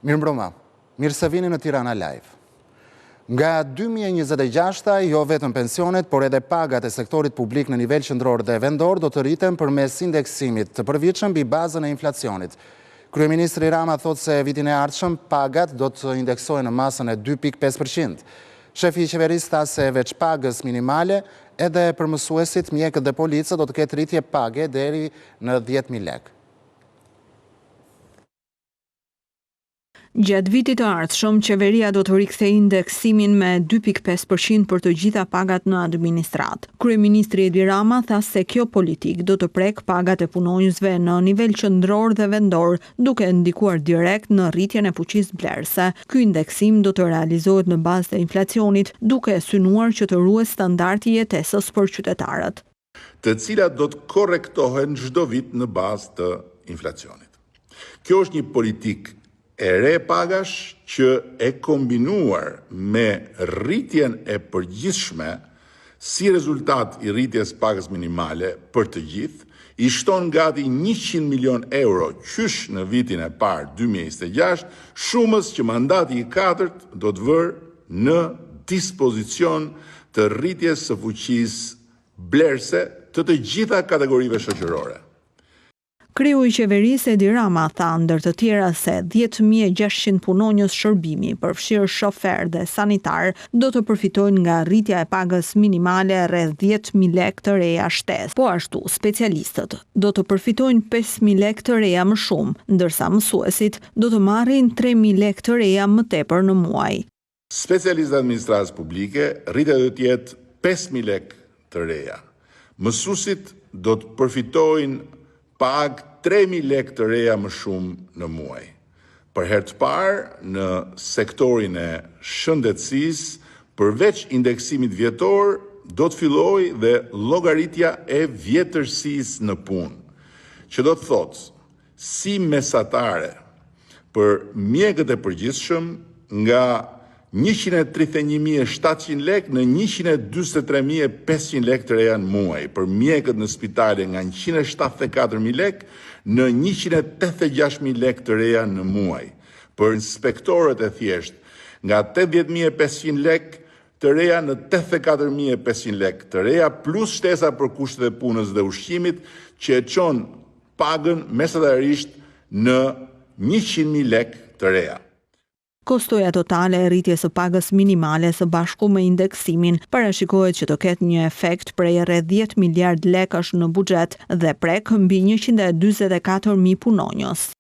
Mirëmbrëma, mirë se vini në Tirana Live. Nga 2026, jo vetëm pensionet, por edhe pagat e sektorit publik në nivel qendror dhe vendor do të rriten përmes indeksimit të përvitshëm mbi bazën e inflacionit. Kryeministri Rama thot se vitin e ardhshëm pagat do të indeksohen në masën e 2.5%. Shefi i qeverisë tha se veç pagës minimale, edhe për mësuesit, mjekët dhe policët do të ketë rritje page deri në 10.000 lekë. Gjatë vitit të ardhshëm, qeveria do të rikthejë indeksimin me 2.5% për të gjitha pagat në administratë. Kryeministri Edi Rama tha se kjo politik do të prek pagat e punonjësve në nivel qendror dhe vendor, duke ndikuar direkt në rritjen e fuqisë blerëse. Ky indeksim do të realizohet në bazë të inflacionit, duke synuar që të ruhet standardi i jetesës për qytetarët, të cilat do të korrektohen çdo vit në bazë të inflacionit. Kjo është një politikë e re pagash që e kombinuar me rritjen e përgjithshme si rezultat i rritjes pagës minimale për të gjithë, i shton gati 100 milion euro qysh në vitin e parë 2026, shumës që mandati i katërt do të vërë në dispozicion të rritjes së fuqisë blerëse të gjitha kategorive shoqërore. Kreu i qeverisë Edi Rama tha ndër të tjera se 10.600 punonjës shërbimi, përfshirë shofer dhe sanitar, do të përfitojnë nga rritja e pagës minimale rreth 10.000 lekë të reja shtesë. Po ashtu, specialistët do të përfitojnë 5.000 lekë të reja më shumë, ndërsa mësuesit do të marrin 3.000 lekë të reja më tepër në muaj. Specialistët e administratës publike rritja do të jetë 5.000 lekë të reja. Mësuesit do të përfitojnë pag 3.000 lekë të reja më shumë në muaj. Për herë të parë në sektorin e shëndetësisë, përveç indeksimit vjetor, do të fillojë dhe llogaritja e vjetërsisë në punë, që do të thotë si mesatare për mjekët e përgjithshëm nga 131.700 lekë në 143.500 lekë të reja në muaj, për mjekët në spitale nga 174.000 lekë në 186.000 lekë të reja në muaj, për inspektorët e thjesht nga 80.500 lekë të reja në 84.500 lekë të reja, plus shtesa për kushtet e punës dhe ushqimit, që e çon pagën mesatarisht në 100.000 lekë të reja. Kostoja totale e rritjes së pagës minimale së bashku me indeksimin parashikohet që të ketë një efekt prej rreth 10 miliard lekësh në buxhet dhe prek mbi 144.000 punonjës.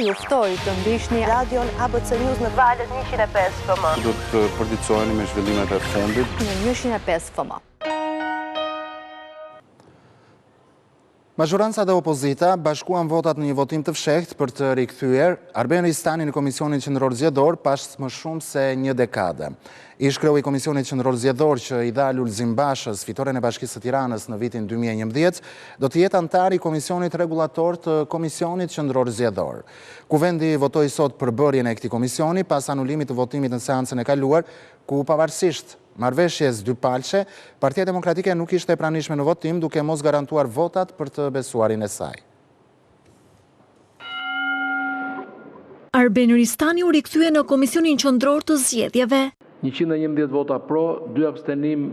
Ju ftoj të ndiqni radion ABC News në valët 105 FM. Do të përditësoheni me zhvillimet e fundit në 105 FM. Majoranca dhe opozita bashkuan votat në një votim të fshehtë për të rikthyer Arben Ristani në Komisionin Qendror Zgjedhor pas më shumë se një dekade. Ish kreu i Komisionit Qendror Zgjedhor që i dha Lulzim Bashës fitoren e Bashkisë së Tiranës në vitin 2011, do të jetë antar i Komisionit Rregullator të Komisionit Qendror Zgjedhor. Kuvendi votoi sot për bërjen e këtij komisioni pas anulimit të votimit në seancën e kaluar, ku pavarësisht marrëveshjes dypalçe, Partia Demokratike nuk ishte e pranishme në votim, duke mos garantuar votat për të besuarin e saj. Arben Ristani u rikthye në Komisionin Qendror të Zgjedhjeve. 111 vota pro, 2 abstenim,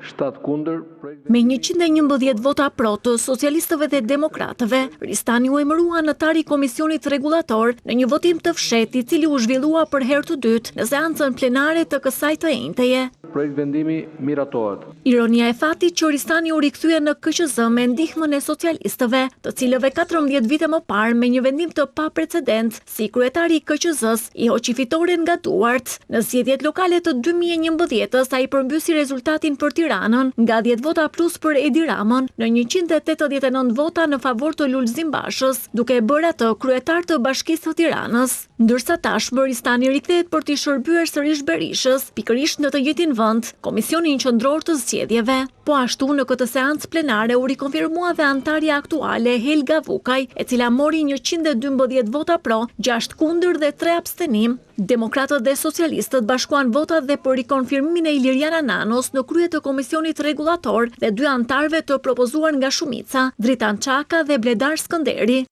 7 kundër. Me 111 vota pro të socialistëve dhe demokratëve, Ristani u emërua anëtar i Komisionit Rregullator në një votim të fshehtë i cili u zhvillua për herë të dytë në seancën plenare të kësaj të njëjteje. Projekt vendimi miratohet. Ironia e fatit që Ristani u rikthye në KQZ me ndihmën e socialistëve, të cilëve 14 vite më parë me një vendim të paprecedent si kryetari i KQZ-s i hoqi fitoren nga duart. Në zgjedhjet lokale të 2011-s ai përmbysi rezultatin për Tiranën nga 10 vota plus për Edi Ramën në 189 vota në favor të Lulzim Bashës, duke bërë atë kryetar të Bashkisë së Tiranës. Ndërsa tashmë Ristani rikthehet për t'i shërbyer sërish Berishës, pikërisht në të njëjtin vend, Komisionin Qendror të Zgjedhjeve. Po ashtu në këtë seancë plenare u rikonfirmua dhe antarja aktuale Helga Vukaj, e cila mori 112 vota pro, 6 kundër dhe 3 abstenim. Demokratët dhe socialistët bashkuan votat dhe për rikonfirmimin e Iliriana Nanos në krye të Komisionit Rregullator dhe 2 antarëve të propozuar nga Shumica, Dritan Çaka dhe Bledar Skënderi.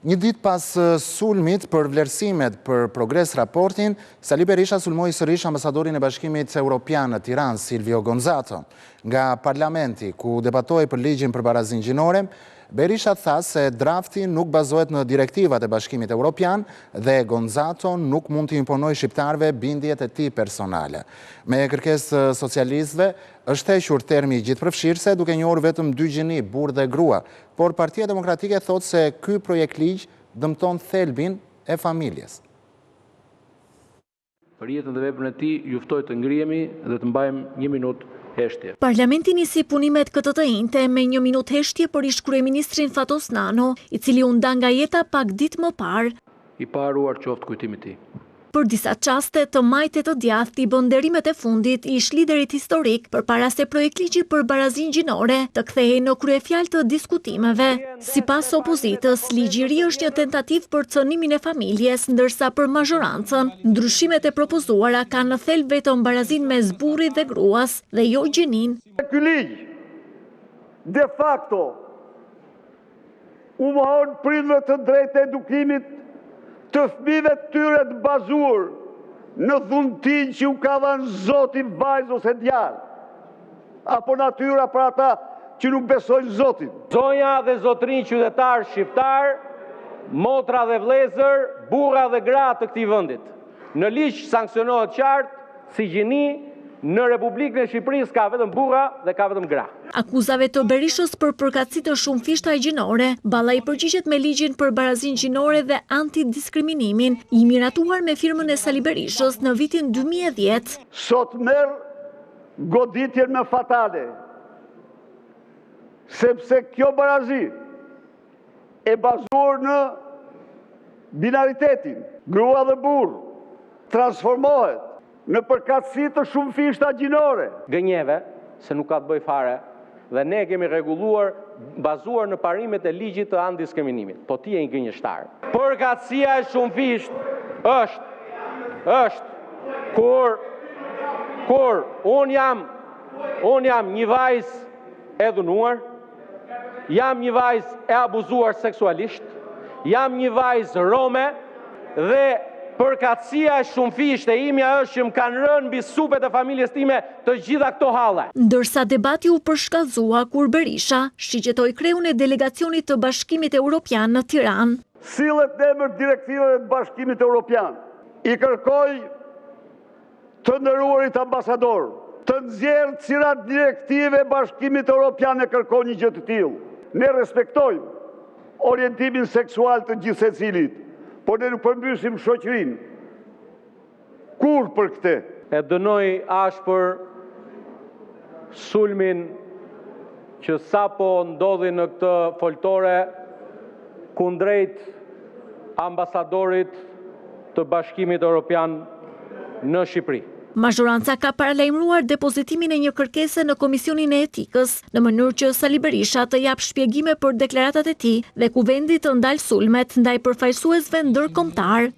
Një ditë pas sulmit për vlerësimet për progres raportin, Sali Berisha sulmoi sërish ambasadorin e Bashkimit Evropian në Tiranë, Silvio Gonzato. Nga parlamenti, ku debatoi për ligjin për barazin gjinore, Berisha tha se drafti nuk bazohet në direktivat e Bashkimit Evropian dhe Gonzato nuk mund të imponojë shqiptarëve bindjet e tij personale. Me kërkesë socialistëve, është hequr termi gjithëpërfshirëse duke njohur vetëm dy gjini, burr dhe grua, por Partia Demokratike thotë se ky projekt ligj dëmton thelbin e familjes. Për jetën dhe veprën e tij, ju ftoj të ngrihemi dhe të mbajmë 1 minutë heshtje. Parlamenti nisi punimet këtë të njëjtë me 1 minutë heshtje për ish-kryeministrin Fatos Nano, i cili u nda nga jeta pak ditë më parë. I paruar qoftë kujtimi i tij. Për disa qaste të majtë të djathtë i bën nderimet e fundit i ish-liderit historik përpara se projektligji për barazin gjinore të kthehej në kryefjalë të diskutimeve. Sipas opozitës, ligji i ri është një tentativë për cënimin e familjes, ndërsa për mazhorancën, ndryshimet e propozuara kanë në thelb vetëm barazin mes burrit dhe gruas dhe jo gjinin. Ky ligj de facto u mohon prindërve të drejtë e edukimit të fëmijëve të tyre të bazuar në dhuntin që u ka dhënë Zoti vajzë ose djalë, apo natyra për ata që nuk besojnë Zotin. Zonja dhe zotrinj qytetar shqiptar, motra dhe vëllezër, burra dhe gra të këtij vendit. Në ligj sanksionohet qartë si gjini, në Republikën e Shqipërisë ka vetëm burra dhe ka vetëm gra. Akuzave të Berishës për përkatësi të shumë fishta gjinore, Ballai përgjigjet me ligjin për barazin gjinore dhe antidiskriminimin, i miratuar me firmën e Sali Berishës në vitin 2010. Sot merr goditjen me fatale, sepse kjo barazi e bazuar në binaritetin, grua dhe burr, transformohet në përkatësi të shumë fishta gjinore. Gënjeve, se nuk ka të bëj fare, dhe ne kemi rregulluar bazuar në parimet e ligjit të antidiskriminimit. Po ti je një gënjeshtar. Përkatësia e shumë fisht është kur un jam një vajzë e dhunuar, jam një vajzë e abuzuar seksualisht, jam një vajzë rome dhe përkatësia e shumëfishtë e imja është që më kanë rënë mbi supet e familjes time të gjitha këto halle. Ndërsa debati u përshkallëzua kur Berisha shqyrtoi kreun e delegacionit të Bashkimit Evropian në Tiranë. Sillet në emër direktivave të Bashkimit Evropian. I kërkoj të nderuarit ambasador të nxjerrë cilat direktive Bashkimit Evropian e kërkon një gjë të tillë. Ne respektojmë orientimin seksual të gjithsecilit, por ne nuk përmbysim shoqërinë. Kur për këtë? E dënoj ashpër sulmin që sapo ndodhi në këtë foltore kundrejt ambasadorit të Bashkimit Evropian në Shqipëri. Mazhoranca ka paralajmëruar depozitimin e një kërkese në Komisionin e Etikës, në mënyrë që Sali Berisha të jap shpjegime për deklaratat e tij dhe kuvendi të ndalë sulmet ndaj përfaqësuesve ndërkombëtar.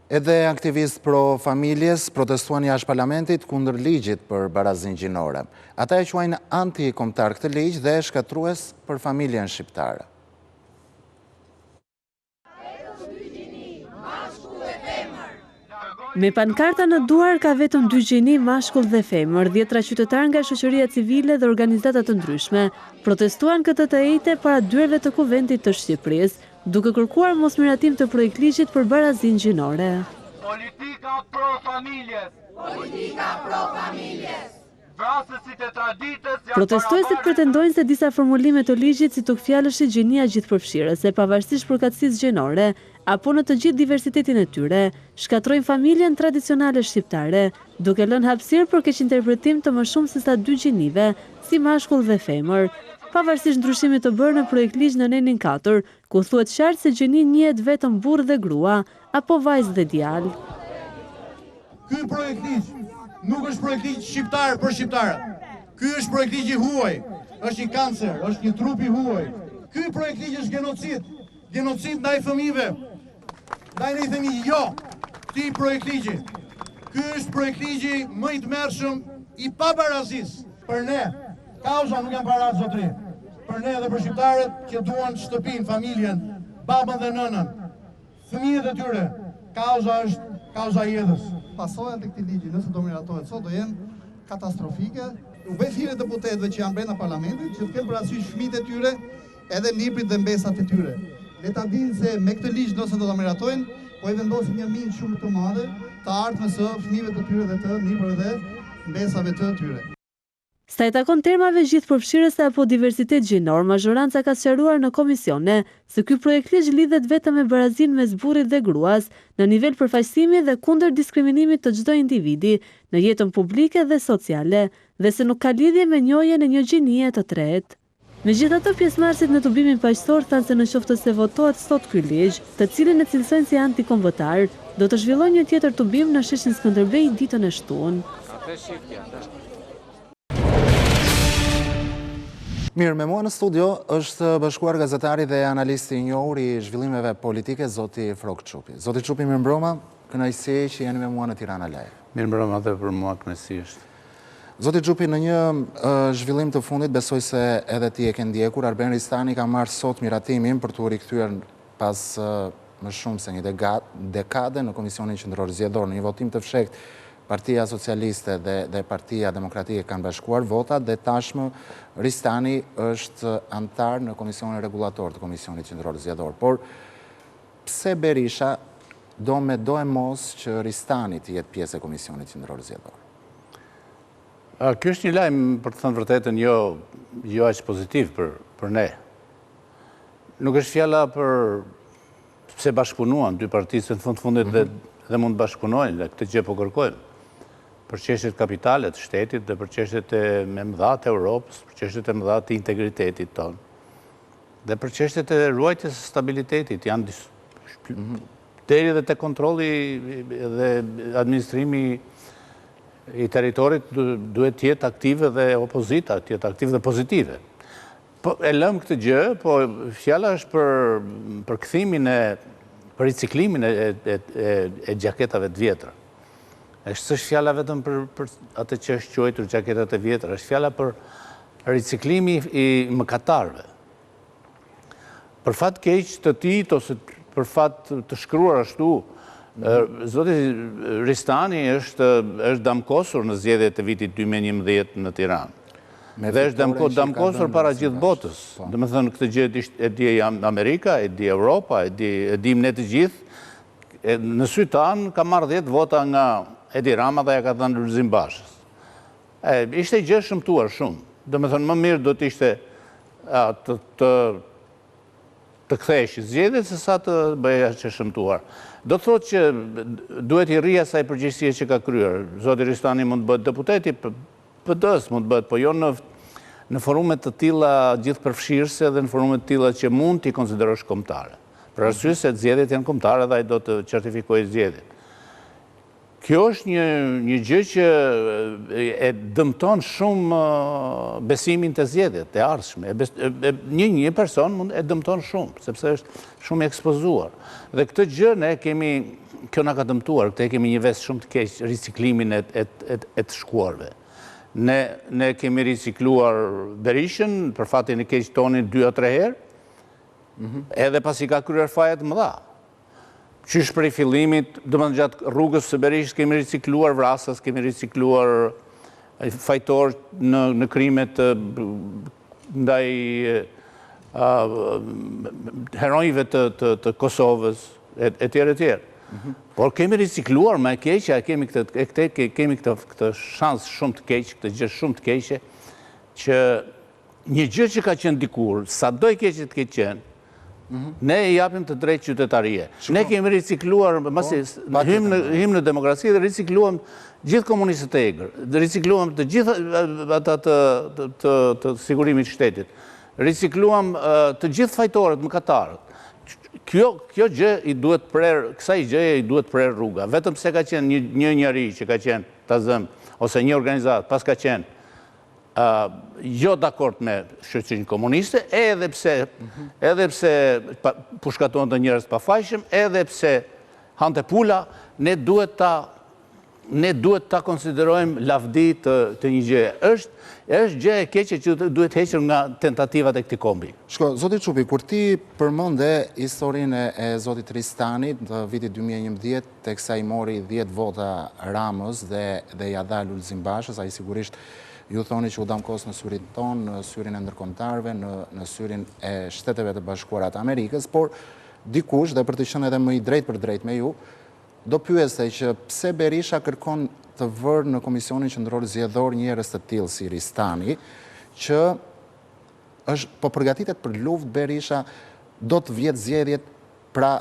Edhe aktivistë pro familjes protestuan jashtë parlamentit kundër ligjit për barazin gjinore. Ata e quajnë antikombëtar këtë ligj dhe shkatrues për familjen shqiptare. Me pankarta në duar ka vetëm 2 gjini, mashkull dhe femër, 10 qytetar nga shoqëria civile dhe organizata të ndryshme protestuan këtë të njëjtë para dyerve të Kuvendit të Shqipërisë, duke kërkuar mosmiratim të projektligjit për barazin gjinore. Politika pro familjes. Politika pro familjes. Vrasësit e traditës. Protestuesit pretendojnë se disa formulime të ligjit si tokfjalëshi gjinia gjithëpërfshirëse, pavarësisht përkatësisë gjinore, apo në të gjithë diversitetin e tyre, shkatrojnë familjen tradicionale shqiptare, duke lënë hapësirë për keqinterpretim të më shumë se sa 2 gjinive, si mashkull dhe femër, pavarësisht ndryshimit të bërë në projekt ligj në nenin 4, ku thuhet qartë se gjini njihet vetëm burr dhe grua, apo vajzë dhe djalë. Ky projekt ligj nuk është projekt ligj shqiptar për shqiptarët. Ky është projekt ligj i huaj, është një kancer, është një trup i huaj. Ky projekt ligj është genocid, genocid ndaj fëmijëve. Ndaj ne i themi jo këtij projekt ligji. Ky është projekt ligji më i tmerrshëm i pabarazisë për ne. Kauza nuk janë para zotëri. për ne dhe për shqiptarët që duan shtëpin, familjen, babën dhe nënën, fëmijët e tyre. Kauza është kauza e jetës. Pasojat e këtij ligji, nëse do miratohet sot, do jenë katastrofike. U bëj thirrje deputetëve që janë brenda parlamentit që të kenë parasysh fëmijët e tyre, edhe librit dhe mbesat e tyre. Le ta dinë se me këtë ligj nëse do ta miratojnë, po i vendosin një minë shumë të madhe të ardhmës së fëmijëve të tyre dhe të librave dhe mbesave të tyre. Sa i takon termave gjithëpërfshirëse apo diversitet gjinor, mazhoranca ka sqaruar në komisione se ky projekt ligj lidhet vetëm me barazinë mes burrit dhe gruas në nivel përfaqësimi dhe kundër diskriminimit të çdo individi në jetën publike dhe sociale, dhe se nuk ka lidhje me njohjen e një gjinie të tretë. Megjithatë, pjesëmarrësit në tubimin paqësor thanë se në qoftë se votohet sot ky ligj, të cilin e cilësojnë si antikombëtar, do të zhvillojë një tjetër tubim në sheshin Skënderbej ditën e shtunë. Mirë, me mua në studio është bashkuar gazetari dhe analisti i njohur i zhvillimeve politike, zoti Frok Çupi. Zoti Çupi, mirëmbrëma, kënaqësi që jeni me mua në Tirana Live. Mirëmbrëma dhe për mua kënaqësi është. Zoti Çupi, në një zhvillim të fundit, besoj se edhe ti e ke ndjekur, Arben Ristani ka marrë sot miratimin për t'u rikthyer pas më shumë se një dekade në Komisionin Qendror Zgjedhor. Në një votim të fshehtë, Partia Socialiste dhe Partia Demokratike kanë bashkuar votat dhe tashmë Ristani është antar në Komisionin Rregullator të Komisionit Qendror Zgjedhor. Por pse Berisha do e mos që Ristani të jetë pjesë e Komisionit Qendror Zgjedhor? Ky është një lajm, për të thënë vërtetën, jo aq pozitiv për ne. Nuk është fjala për pse bashkëpunuan dy partisë në fundit dhe mund të bashkëpunojnë, dhe këtë gjë po kërkojmë. Për çështjet kapitale të shtetit dhe për çështjet e mëdha të Europës, për çështjet e mëdha të integritetit tonë. Dhe për çështjet e ruajtjes së stabilitetit, janë deri dhe te kontrolli dhe administrimi i territorit duhet të jetë aktive dhe opozita, të jetë aktive dhe pozitive. Po e lëm këtë gjë, po fjala është për kthimin për riciklimin e gjaketave të vjetra. Është fjala vetëm për atë që është quajtur gjaketat e vjetra, është fjala për riciklimi i mëkatarëve. Për fat keq të tij ose për fat të shkruar ashtu, zoti Ristani është damkosur në zgjedhjet e vitit 2011 në Tiranë. Dhe është damkosur para gjithë botës. Dhe me thënë, këtë gjë e di Amerika, e di Europa, e dim ne të gjithë. Në sy tanë ka marrë 10 vota nga Edi Rama dhe ja ka thënë Lulzim Bashës. Ishte gjë shëmtuar shumë. Dhe me thënë, më mirë do të ishte të kthesh zgjedhjet se sa të bëja që shëmtuar. Do të thotë që duhet i rri asaj përgjegjësie që ka kryer. Zoti Ristani mund të bëhet deputeti, PD-s mund të bëhet, po jo në forumet të tilla gjithëpërfshirëse dhe në forumet të tilla që mund t'i konsiderosh kombëtare. Për arsye se zgjedhjet janë kombëtare dhe ai do të certifikojë zgjedhjet. Kjo është një gjë që e dëmton shumë besimin të zgjedhjet e ardhshme. Një person e dëmton shumë, sepse është shumë ekspozuar. Dhe këtë gjë ne kemi, kjo na ka dëmtuar, këtë kemi një vesë shumë të keq, riciklimin e të shkuarve. Ne kemi ricikluar Berishën për fatin e keq tonin 2-3 herë, edhe pasi ka kryer fajet mëdha. Qysh prej fillimit, do më gjatë rrugës së Berishës kemi ricikluar vrasës, kemi ricikluar fajtor në krimet ndaj heronjve të Kosovës, e tjerë. Por kemi ricikluar me keqja, kemi këtë shansë shumë të keqë, këtë gjë shumë të keqe, që një gjë që ka qenë dikur, sa do i keqe të keqe qenë, ne i japim të drejtë qytetarie. Ne kemi ricikluar, hym në demokraci dhe ricikluam gjithë komunistët e egër, ricikluam të gjithë ata të sigurimit shtetit, ricikluam të gjithë fajtorët, mëkatarët. Kjo gjë i duhet prerë, kësaj gjëje i duhet prerë rruga. Vetëm se ka qenë një njeri që ka qenë ta zëm, ose një organizat, pas ka qenë jo dakord me shoqërinë komuniste, edhe pse pushkaton të njerëz pafajshëm, edhe pse hante pula, ne duhet ta ne duhet ta konsiderojmë lavdi të një gjëje. Është gjë e keqe që duhet hequr nga tentativat e këtij kombi. Shko, zoti Çupi, kur ti përmende historinë e zotit Ristani të vitit 2011, teksa i mori 10 vota Ramës dhe ja dha Lulzim Bashës, ai sigurisht ju thoni që u damkos në syrin ton, në syrin e ndërkombëtarëve, në syrin e Shteteve të Bashkuara të Amerikës, por dikush, dhe për të qenë edhe më i drejt për drejt me ju, do pyeste që pse Berisha kërkon të vërë në Komisionin Qendror Zgjedhor njerëz të tillë si Ristani, që është po përgatitet për luftë. Berisha do të vjet zgjedhjet, pra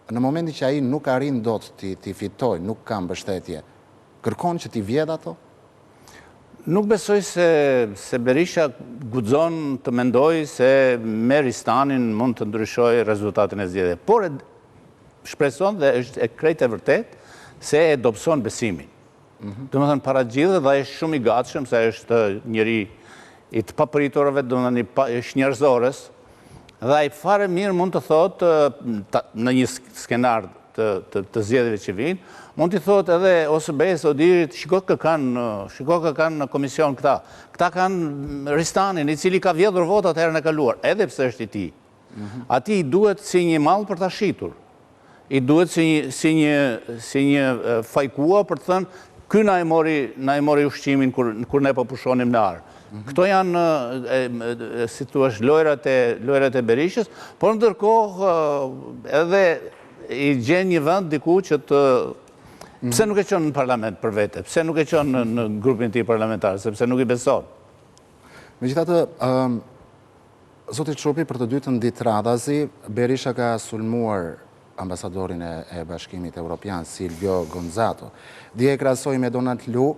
në momentin që ai nuk arrin dot ti fitojë, nuk ka mbështetje, kërkon që ti vjedh ato? Nuk besoj se Berisha guxon të mendoj se me Ristanin mund të ndryshojë rezultatin e zgjedhjeve, por shpreson dhe është e krejt e vërtet se e dobëson besimin. Domethënë para gjithë dhe është shumë i gatshëm, se është njëri i të papriturave, domethënë është njerëzores, dhe ai fare mirë mund të thotë në një skenar të zgjedhjeve që vijnë, mund të thotë edhe OSB-s, Odirit, shiko kë kanë në komision këta. Këta kanë Ristanin, i cili ka vjedhur votat herën e kaluar, edhe pse është i tij. Ati i duhet si një mall për ta shitur. I duhet si një fajkua për të thënë, ky na e mori ushqimin kur ne po pushonim në arë. Këto janë, si thua, lojrat e Berishës, por ndërkohë edhe i gjen një vend diku që të... Pse nuk e qenë në parlament për vete? Pse nuk e qenë në grupin ti parlamentar? Sepse nuk i beson. Megjithatë, zoti Çupi, për të dytën ditë radhazi, Berisha ka sulmuar ambasadorin e Bashkimit Evropian, Silvio Gonzato. Dje e krahasoi me Donald Lu,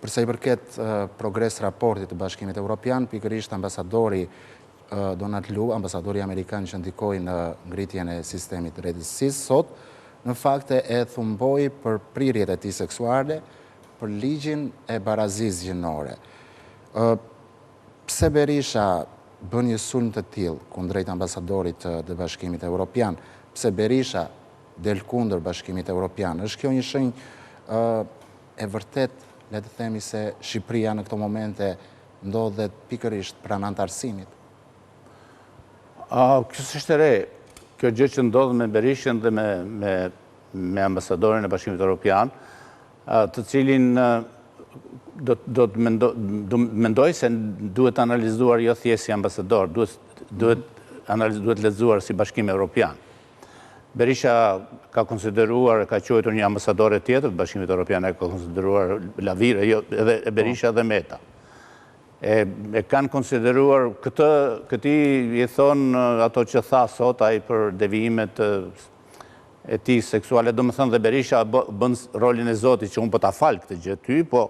përsa i përket progres raportit të Bashkimit Evropian, pikërisht ambasadori Donald Lu, ambasadori amerikan që ndikoi në ngritjen e sistemit drejtësisë sot, në fakt e thumboi për prirjet e tij seksuale, për ligjin e barazisë gjinore. Pse Berisha bën një sulm të tillë kundrejt ambasadorit të Bashkimit Evropian? Pse Berisha del kundër Bashkimit Evropian? Është kjo një shenjë e vërtet, le të themi, se Shqipëria në këto momente ndodhet pikërisht pranë antarësimit? Kjo s'është e re. Kjo gjë që ndodh me Berishën dhe me ambasadorin e Bashkimit Evropian, të cilin do të mendoj se duhet analizuar jo thjesht si ambasador, duhet lexuar si Bashkim Evropian. Berisha ka konsideruar, ka quajtur një ambasadore tjetër të Bashkimit Evropian, ka konsideruar Lavire, edhe Berisha dhe Meta. E kanë konsideruar këti i thonë ato që tha sot ai për devijimet e tij seksuale, do më thënë dhe Berisha bën rolin e Zotit që unë po ta fal këtë gjë ty, po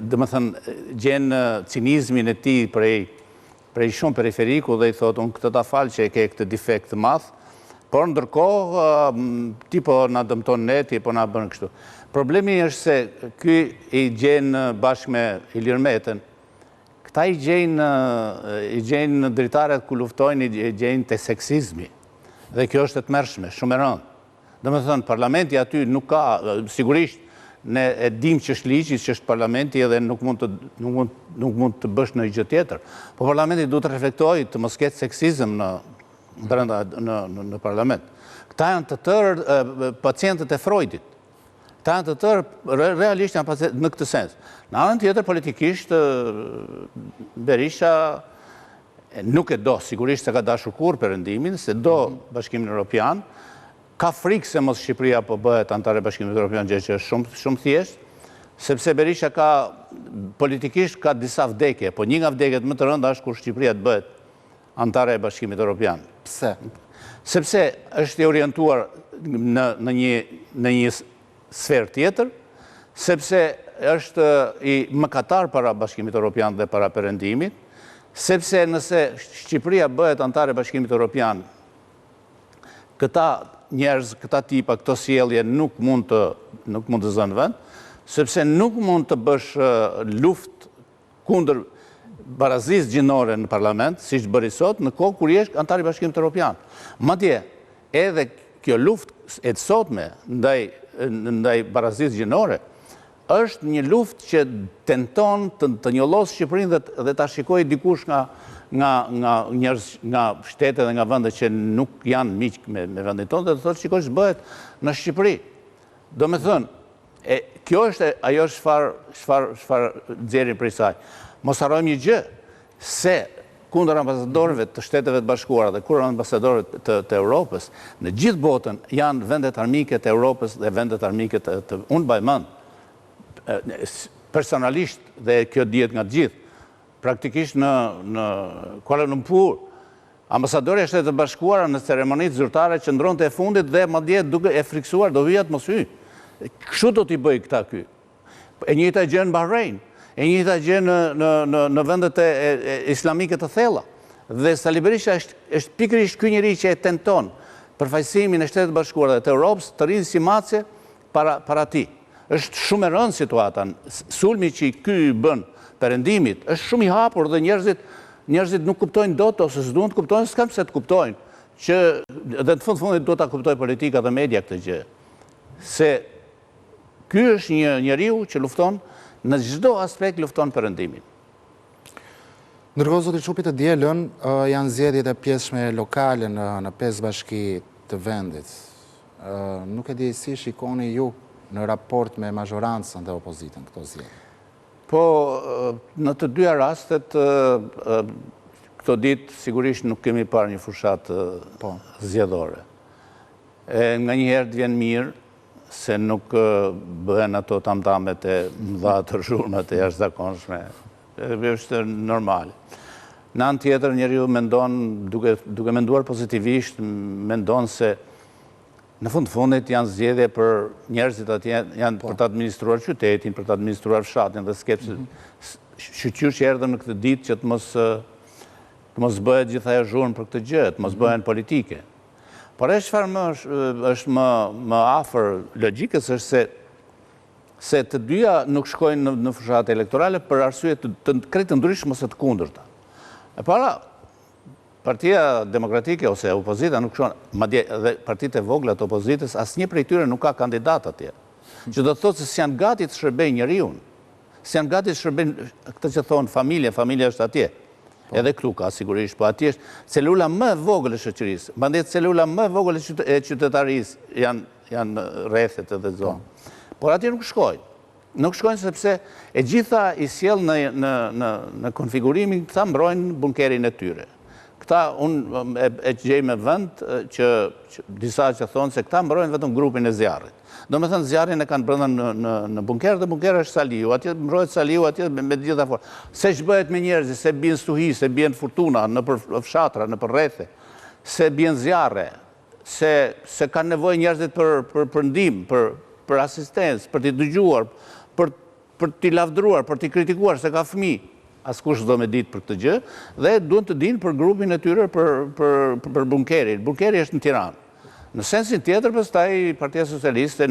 do më thënë gjen cinizmin e tij prej shumë periferiku dhe i thotë unë këtë ta fal që e ke këtë defekt të madh, por ndërkohë ti po na dëmton ne, ti po na bën kështu. Problemi është se ky i gjen bashkë me Ilir Metën. Këta i gjenë dritaret ku luftojnë, i gjenë të seksizmi. Dhe kjo është e tmerrshme, shumë e rëndë. Dhe me thënë, parlamenti aty nuk ka, sigurisht, ne e dim që është ligji, që është parlamenti edhe nuk mund të bësh në gjë tjetër. Po parlamenti duhet të reflektojë të mos ketë seksizëm në parlament. Këta janë të tërë pacientët e Freudit. Këta janë të tërë, realisht janë pacientët në këtë sens. Në anën tjetër, politikisht, Berisha nuk e do, sigurisht se ka dashur kur perëndimin, se do Bashkimin Evropian, ka frikë se mos Shqipëria po bëhet antare Bashkimit Evropian, gjë që është shumë thjesht, sepse Berisha politikisht ka disa vdekje, po një nga vdekjet më të rënda është kur Shqipëria të bëhet antare e Bashkimit Evropian. Pse? Sepse është i orientuar në një sferë tjetër, sepse është i mëkatar para Bashkimit Evropian dhe para perëndimit, sepse nëse Shqipëria bëhet antare e Bashkimit Evropian, këta njerëz, këta tipa, këto sjellje nuk mund të zënë vend, sepse nuk mund të bësh luftë kundër barazisë gjinore në parlament, siç bëri sot, në kohë kur je antari i Bashkimit Evropian. Madje edhe kjo luftë e sotme ndaj ndaj barazisë gjinore, është një luftë që tenton të njollos Shqipërinë dhe ta shikoj dikush nga shtetet dhe nga vendet që nuk janë miq me vendin tonë, dhe të thotë shikoj ç'bëhet në Shqipëri. Do me thënë, kjo është ajo çfarë nxjerrin prej saj. Mos harrojmë një gjë, se kundër ambasadorëve të Shteteve të Bashkuara dhe kundër ambasadorëve të Europës, në gjithë botën janë vendet armike të Europës dhe vendet armike të unë mbaj mend personalisht, dhe kjo dihet nga gjithë, praktikisht në Kuala Lumpur, ambasadori e Shtetit të Bashkuara në ceremonitë zyrtare qëndronte e fundit dhe madje duke e friksuar do vijat mos hy. Kështu do t'i bëj këta ky. E njëjta gjë në Bahrein, e njëjta gjë në vendet islamike të thella. Dhe Sali Berisha është pikërisht ky njeri që e tenton përfaqësimin e Shtetit të Bashkuar dhe të Europës të rinë si mace para tij. Është shumë e rëndë situata. Sulmi që ky bën perëndimit është shumë i hapur dhe njerëzit nuk kuptojnë dot ose s'duan të kuptojnë, s'kam pse të kuptojnë, që dhe në fundit duhet ta kuptojë politika dhe media këtë gjë. Se ky është një njeriu që lufton në çdo aspekt, lufton perëndimin. Ndërkohë, zoti Çupi, të dielën janë zgjedhjet e pjesshme lokale në 5 bashki të vendit. Nuk e di si shikoni ju në raport me mazhorancën dhe opozitën këto zgjedhje. Po, në të dyja rastet, këto ditë sigurisht nuk kemi parë një fushat zgjedhore. Nga njëherë të vjen mirë, se nuk bëhen ato tamtamet e mëdha të zhurmat e jashtëzakonshme. Është normal. Në anë tjetër, njeriu mendon, duke menduar pozitivisht, mendon se në fundit janë zgjedhje për njerëzit atje, janë për të administruar qytetin, për të administruar fshatin dhe shqyqyr që erdhën në këtë ditë që të mos bëhet gjitha e zhurmë për këtë gjë, të mos bëhen politike. Por e çfarë është më afër logjikës është se të dyja nuk shkojnë në fushat elektorale për arsye të krejtë ndryshme ose të kundërta. E para, Partia Demokratike ose opozita nuk shkon, madje edhe partitë e vogla të opozitës, asnjë prej tyre nuk ka kandidat atje. Që do të thotë se s'janë gati të shërbejnë njeriu. S'janë gati të shërbejnë këtë që thonë familja është atje. Edhe këtu ka sigurisht, po atje është celula më e vogël e shoqërisë, mandej celula më e vogël e qytetarisë janë rrethet edhe zonë. Por atje nuk shkojnë. Nuk shkojnë sepse e gjitha i sjell në konfigurimin këta mbrojnë bunkerin e tyre. Këta unë e gjej me vend që disa që thonë se këta mbrojnë vetëm grupin e zjarrit. Do me thënë zjarrin e kanë brenda në bunker dhe bunker është Saliu, atje mbrojt Saliu, atje me gjitha forë. Se ç'bëhet me njerëzit, se bien stuhi, se bien furtuna në për fshatra, në për rrethe, se bien zjarre, se kanë nevojë njerëzit për ndihmë, për asistencë, për t'i dëgjuar, për t'i lavdruar, për t'i kritikuar se ka fëmijë. Askush do me ditë për këtë gjë, dhe duan të dinë për grupin e tyre për bunkerin. Bunkeri është në Tiranë. Në sensin tjetër, pastaj Partia Socialiste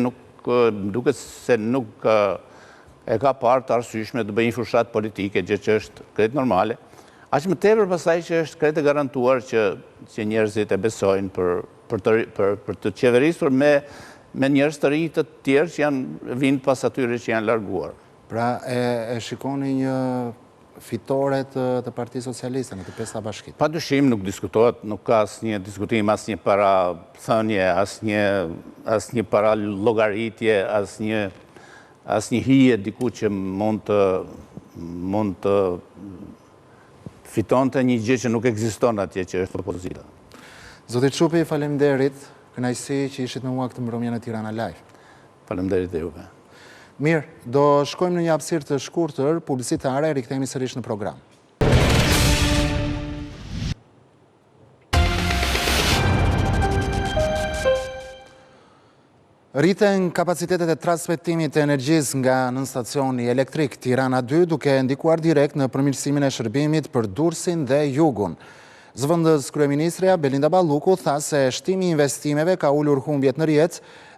duket se nuk e ka parë të arsyeshme të bëjë një fushat politike, gjë që është krejt normale. Aq më tepër pastaj që është krejt e garantuar që njerëzit e besojnë për të qeverisur me njerëz të rinj të tjerë që vinë pas atyre që janë larguar. Pra e shikoni një fitore të Partisë Socialiste në të 5 bashkit? Pa dyshim nuk diskutohet, nuk ka asnjë diskutim, asnjë para thënie, asnjë para llogaritje, asnjë hije diku që mund të fitonte një gjë që nuk ekziston atje, që është opozita. Zoti Çupi, faleminderit. Kënaqësi që ishit me mua këtë mbrëmje në Tirana Live. Faleminderit dhe juve. Mirë, do shkojmë në një hapësirë të shkurtër publicitare, rikthehemi sërish në program. Rriten kapacitetet e transmetimit të energjisë nga nënstacioni elektrik Tirana 2 duke ndikuar direkt në përmirësimin e shërbimit për Durrësin dhe Jugun. Zëvendës kryeministrja Belinda Balluku tha se shtimi i investimeve ka ulur humbjet në rjet,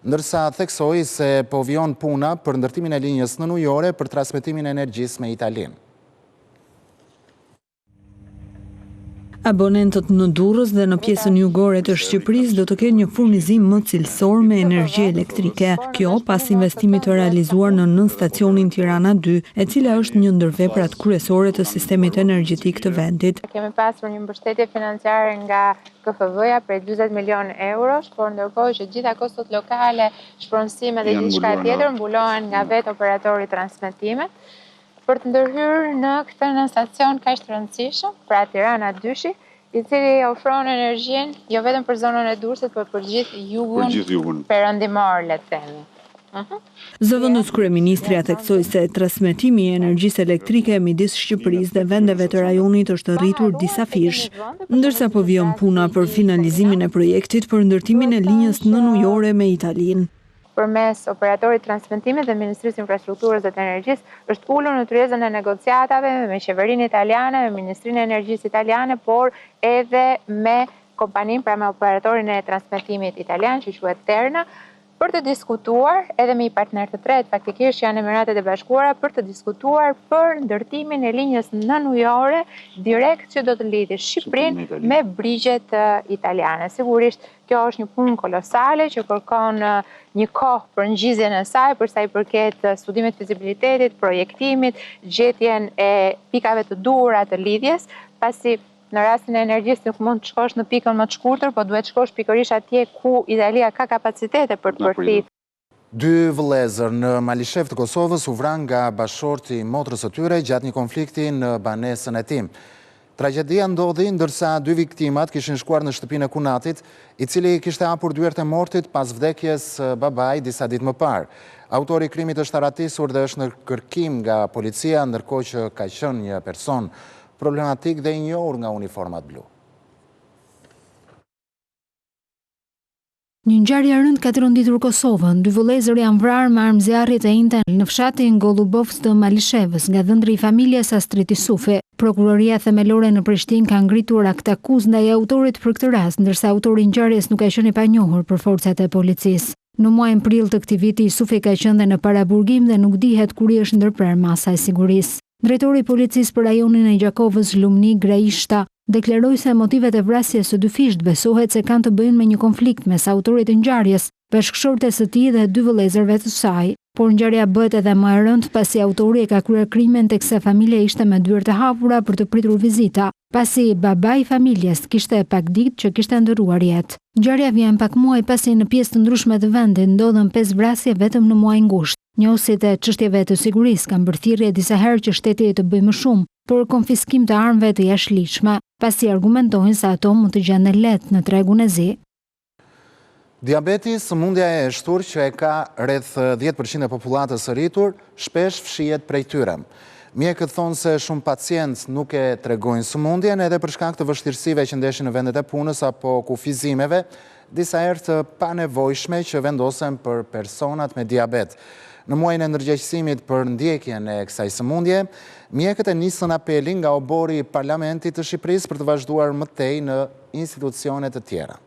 ndërsa theksoi se po vijon puna për ndërtimin e linjës nënujore për transmetimin e energjisë me Italinë. Abonentët në Durrës dhe në pjesën jugore të Shqipërisë do të kenë një furnizim më cilësor me energji elektrike. Kjo pas investimit të realizuar në nën stacionin Tirana 2, e cila është një ndër veprat kryesore të sistemit energjetik të vendit. Kemi pasur një mbështetje financiare nga KFV-ja për 40 milion eurosh, por ndërkohë që gjitha kostot lokale, shpronësime dhe gjithçka tjetër mbulohen nga vetë operatori i transmetimit. Për të ndërhyrë në këtë në stacion kaq të rëndësishëm, pra Tirana 2, i cili ofron energjinë jo vetëm për zonën e Durrësit, por për gjithë jugun perëndimor, le të themi. Zëvendës kryeministri theksoi se transmetimi i energjisë elektrike midis Shqipërisë dhe vendeve të rajonit është rritur disa fish, ndërsa po vjen puna për finalizimin e projektit për ndërtimin e linjës nënujore me Italinë. Përmes operatorit transmetimit dhe Ministrisë Infrastrukturës dhe të Energjisë, është ulur në tryezën e negociatave me qeverinë italiane, me Ministrinë e Energjisë italiane, por edhe me kompaninë, pra me operatorin e transmetimit italian, që quhet Terna, për të diskutuar edhe me i partner të tretë, faktikisht janë Emiratet e Bashkuara, për të diskutuar për ndërtimin e linjës nënujore direkt që do të lidhë Shqipërinë me brigjet italiane. Sigurisht, kjo është një punë kolosale që kërkon një kohë për ngjizjen e saj, për sa i përket studimit fizibilitetit, projektimit, gjetjen e pikave të duhura të lidhjes, pasi në rastin e energjisë nuk mund të shkosh në pikën më të shkurtër, po duhet shkosh pikërisht atje ku Italia ka kapacitete për të përfitur. 2 vëllezër në Malishev të Kosovës u vranë nga bashorti i motrës së tyre gjatë një konflikti në banesën e tij. Tragedia ndodhi ndërsa 2 viktimat kishin shkuar në shtëpinë e kunatit, i cili kishte hapur dyert e mortit pas vdekjes babait disa ditë më parë. Autori i krimit është arratisur dhe është në kërkim nga policia, ndërkohë që ka qenë një person problematik dhe i njohur nga uniformat blu. Një ngjarje e rëndë ka tronditur Kosovën. 2 vëllezër janë vrarë me armë zjarri të njëjtën në fshatin Golubovc të Malishevës nga dhëndri i familjes Astriti Sufi. Prokuroria themelore në Prishtinë ka ngritur akt akuzë ndaj autorit për këtë rast, ndërsa autori i ngjarjes nuk ka qenë i panjohur për forcat e policisë. Në muajin prill të këtij viti, Sufi ka qenë në paraburgim dhe nuk dihet kur i është ndërprer masa e sigurisë. Drejtori i policisë për rajonin e Gjakovës, Lumni Graishta, deklaroi se motivet e vrasjes së 2 fisht besohet se kanë të bëjnë me një konflikt mes autorit të ngjarjes, bashkëshortes së tij dhe 2 vëllezërve të saj. Por ngjarja bëhet edhe më e rëndë pasi autori e ka kryer krimin teksa familja ishte me dyert të hapura për të pritur vizita, pasi babai i familjes kishte pak ditë që kishte ndëruar jetë. Ngjarja vjen pak muaj pasi në pjesë të ndryshme të vendit ndodhen 5 vrasje vetëm në muaj ngushtë. Njohësit e çështjeve të sigurisë kanë bërë thirrje disa herë që shteti të bëjë më shumë për konfiskim të armëve të jashtëligjshme, pasi argumentojnë se ato mund të gjenden lehtë në tregun e zi. Diabeti, sëmundja e shtur që e ka rreth 10% e popullatës së rritur, shpesh fshihet prej tyre. Mjekët thonë se shumë pacientë nuk e tregojnë sëmundjen edhe për shkak të vështirësive që ndeshin në vendet e punës apo kufizimeve, disa herë të panevojshme që vendosen për personat me diabet. Në muajin e ndërgjegjësimit për ndjekjen e kësaj sëmundje, mjekët e nisën apelin nga obori i Parlamentit të Shqipërisë për të vazhduar më tej në institucione të tjera.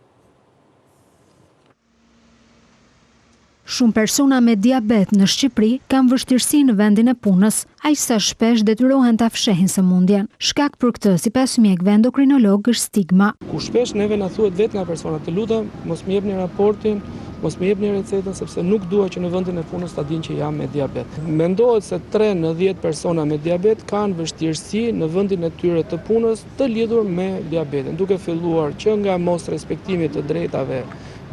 Shumë persona me diabet në Shqipëri kanë vështirësi në vendin e punës, aq sa shpesh detyrohen ta fshehin sëmundjen. Shkak për këtë, sipas mjekëve endokrinolog, është stigma. Ku shpesh neve na thuhet vetë nga persona të lutem, mos më jepni raportin, mos më jepni recetën sepse nuk dua që në vendin e punës ta dinë që jam me diabet. Mendohet se 3 në 10 persona me diabet kanë vështirësi në vendin e tyre të punës të lidhur me diabetin, duke filluar që nga mos respektimi të drejtave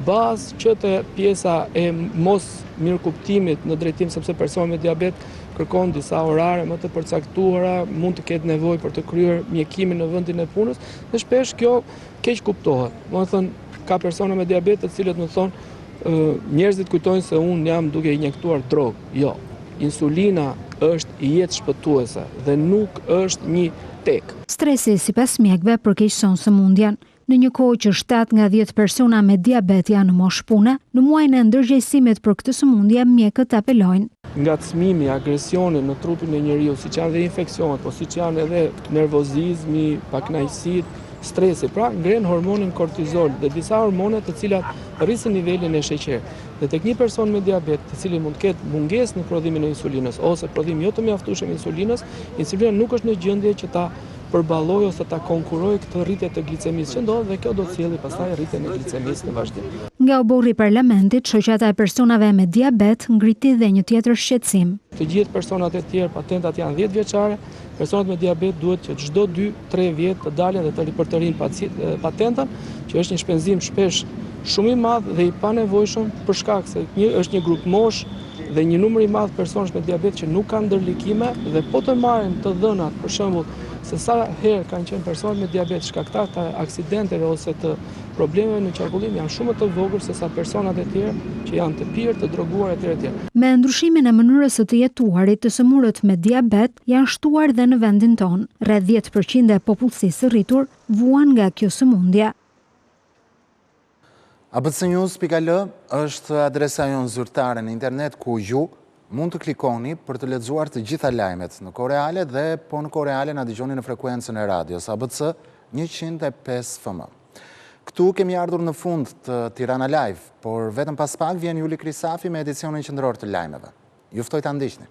bazë, që të pjesa e mos mirëkuptimit në drejtim, sepse persona me diabet kërkon disa orare më të përcaktuara, mund të ketë nevojë për të kryer mjekimin në vendin e punës, dhe shpesh kjo keq kuptohet. Do të thënë, ka persona me diabet të cilët më thonë njerëzit kujtojnë se unë jam duke injektuar drogë. Jo, insulina është jetë shpëtuese dhe nuk është një tek. Stresi, sipas mjekëve, përkeqëson sëmundjen. Në një kohë që 7 nga 10 persona me diabet janë në moshë pune, në muajin e ndërgjegjësimit për këtë sëmundje mjekët apelojnë. Ngacmimi, agresioni në trupin e njeriu, siç janë dhe infeksionet, po siç janë edhe nervozizmi, pakënaqësitë, stresi, pra ngren hormonin kortizol dhe disa hormone të cilat rrisin nivelin e sheqerit. Dhe tek një person me diabet, i cili mund të ketë mungesë në prodhimin e insulinës ose prodhim jo të mjaftueshëm insulinës, insulina nuk është në gjendje që ta përballoj ose ta konkurroj këtë rritje të glicemisë që ndodh dhe kjo do të sjellë pastaj rritjen e glicemisë në vazhdim. Nga oborri i parlamentit, shoqata e personave me diabet ngriti dhe një tjetër shqetësim. Të gjithë personat e tjerë patentat janë 10 vjeçare, personat me diabet duhet që çdo 2-3 vjet të dalin dhe të ripërtërin patentën, që është një shpenzim shpesh shumë i madh dhe i panevojshëm për shkak se është një grup mosh dhe një numër i madh personash me diabet që nuk kanë ndërlikime dhe po të marrin të dhënat, për shembull, se sa herë kanë qenë personat me diabet shkaktar të aksidenteve ose të problemeve në qarkullim janë shumë të vogël se sa personat e tjerë që janë të pirë, të droguar etj. Me ndryshimin e mënyrës së të jetuarit, të sëmurët me diabet janë shtuar dhe në vendin tonë. Rreth 10% e popullsisë së rritur vuan nga kjo sëmundje. abcnews.al është adresa jonë zyrtare në internet ku ju mund të klikoni për të lexuar të gjitha lajmet në kohë reale dhe po në kohë reale na dëgjoni në frekuencën e radios ABC 105 FM. Këtu kemi ardhur në fund të Tirana Live, por vetëm pas pak vjen Juli Krisafi me edicionin qendror të lajmeve. Ju ftoj ta ndiqni.